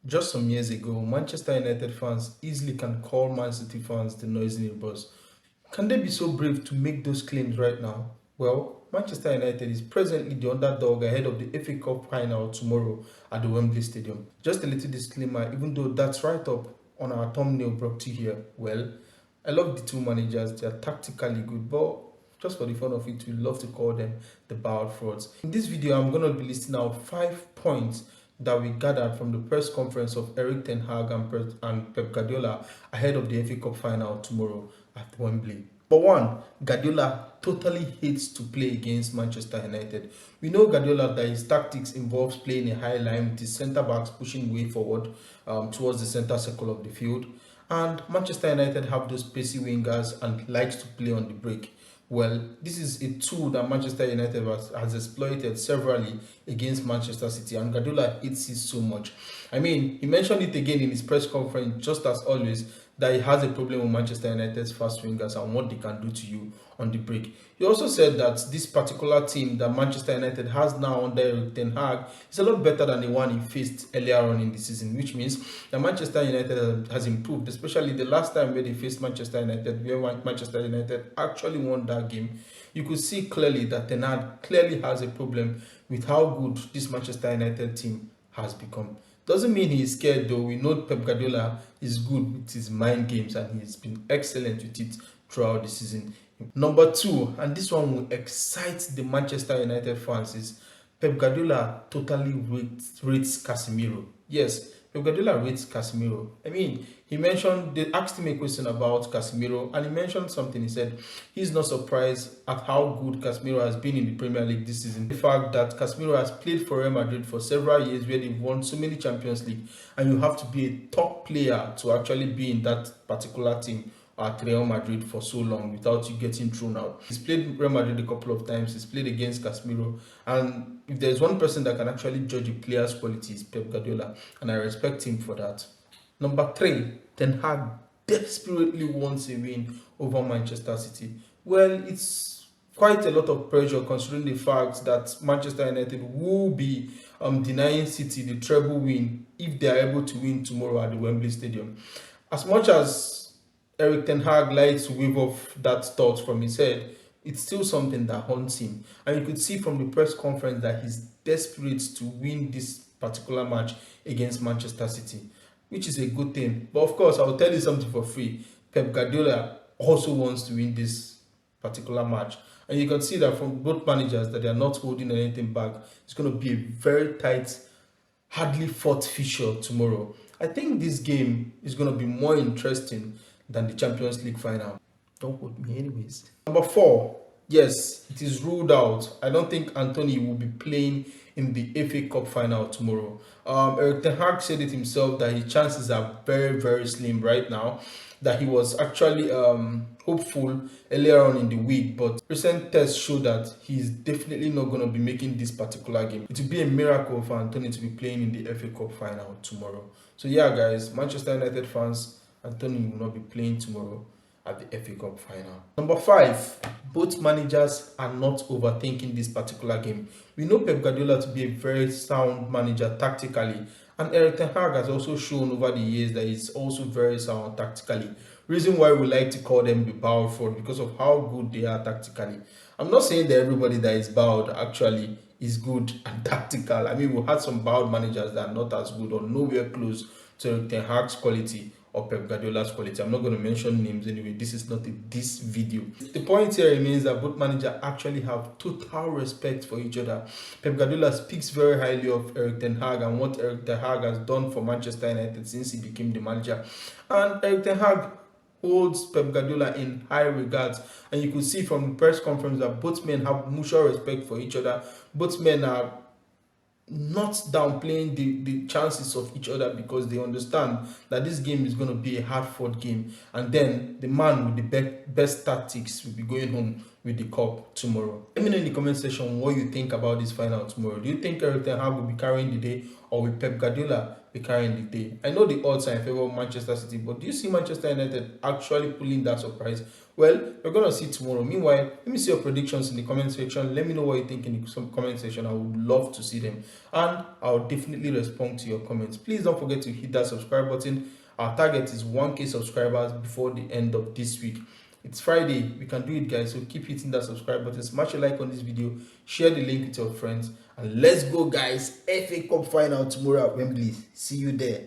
Just some years ago, Manchester United fans easily can call Man City fans the noisy neighbors. Can they be so brave to make those claims right now? Well, Manchester United is presently the underdog ahead of the FA Cup final tomorrow at the Wembley Stadium. Just a little disclaimer, even though that's right up on our thumbnail brought to you here. Well, I love the two managers, they are tactically good, but just for the fun of it, we love to call them the bowed frauds. In this video, I'm going to be listing out 5 points that we gathered from the press conference of Erik Ten Hag and Pep Guardiola ahead of the FA Cup final tomorrow at Wembley. But one, Guardiola totally hates to play against Manchester United. We know Guardiola that his tactics involves playing a high line with his centre backs pushing way forward towards the centre circle of the field. And Manchester United have those pacey wingers and likes to play on the break. Well, this is a tool that Manchester United has exploited severally against Manchester City, and Guardiola hates it so much. I mean, he mentioned it again in his press conference, just as always, that he has a problem with Manchester United's fast wingers and what they can do to you on the break. He also said that this particular team that Manchester United has now under Ten Hag is a lot better than the one he faced earlier on in the season, which means that Manchester United has improved, especially the last time where they faced Manchester United, where Manchester United actually won that game. You could see clearly that Ten Hag clearly has a problem with how good this Manchester United team has become. Doesn't mean he's scared though. We know Pep Guardiola is good with his mind games and he's been excellent with it throughout the season. Number two, and this one will excite the Manchester United fans, is Pep Guardiola totally rates Casemiro. Yes, Pep Guardiola rates Casemiro. I mean, they asked him a question about Casemiro and he mentioned something. He said he's not surprised at how good Casemiro has been in the Premier League this season. The fact that Casemiro has played for Real Madrid for several years where they've won so many Champions League, and you have to be a top player to actually be in that particular team at Real Madrid for so long without you getting thrown out. He's played Real Madrid a couple of times. He's played against Casemiro, and if there's one person that can actually judge a player's quality, is Pep Guardiola, and I respect him for that. Number three, Ten Hag desperately wants a win over Manchester City. Well, it's quite a lot of pressure considering the fact that Manchester United will be denying City the treble win if they are able to win tomorrow at the Wembley Stadium. As much as Erik Ten Hag likes to wave off that thought from his head, it's still something that haunts him. And you could see from the press conference that he's desperate to win this particular match against Manchester City, which is a good thing. But of course, I'll tell you something for free. Pep Guardiola also wants to win this particular match. And you can see that from both managers that they are not holding anything back. It's going to be a very tight, hardly fought fixture tomorrow. I think this game is going to be more interesting than the Champions League final. Don't quote me anyways. Number four, yes, it is ruled out. I don't think Anthony will be playing in the FA Cup final tomorrow. Erik Ten Hag said it himself that his chances are very, very slim right now. That he was actually hopeful earlier on in the week, but recent tests show that he's definitely not going to be making this particular game. It will be a miracle for Anthony to be playing in the FA Cup final tomorrow. So yeah, guys, Manchester United fans, Anthony will not be playing tomorrow at the FA Cup final. Number five, both managers are not overthinking this particular game. We know Pep Guardiola to be a very sound manager tactically, and Erik Ten Hag has also shown over the years that he's also very sound tactically. Reason why we like to call them the bowed fraud, because of how good they are tactically. I'm not saying that everybody that is bowed actually is good and tactical. I mean, we had some bowed managers that are not as good or nowhere close to Erik Ten Hag's quality or Pep Guardiola's quality. I'm not going to mention names anyway. This is not this video. The point here remains that both managers actually have total respect for each other. Pep Guardiola speaks very highly of Erik Ten Hag and what Erik Ten Hag has done for Manchester United since he became the manager. And Erik Ten Hag holds Pep Guardiola in high regards, and you could see from the press conference that both men have mutual respect for each other. Both men are not downplaying the chances of each other because they understand that this game is going to be a hard-fought game, and then the man with the best tactics will be going home with with the cup tomorrow. Let me know in the comment section what you think about this final tomorrow. Do you think Erik Ten Hag will be carrying the day, or will Pep Guardiola be carrying the day? I know the odds are in favor of Manchester City, but do you see Manchester United actually pulling that surprise? Well, we're gonna see tomorrow. Meanwhile, let me see your predictions in the comment section. Let me know what you think in the comment section. I would love to see them, and I'll definitely respond to your comments. Please don't forget to hit that subscribe button. Our target is 1K subscribers before the end of this week. It's Friday, we can do it, guys. So keep hitting that subscribe button, smash a like on this video, share the link with your friends, and let's go, guys. FA Cup final tomorrow at Wembley. See you there.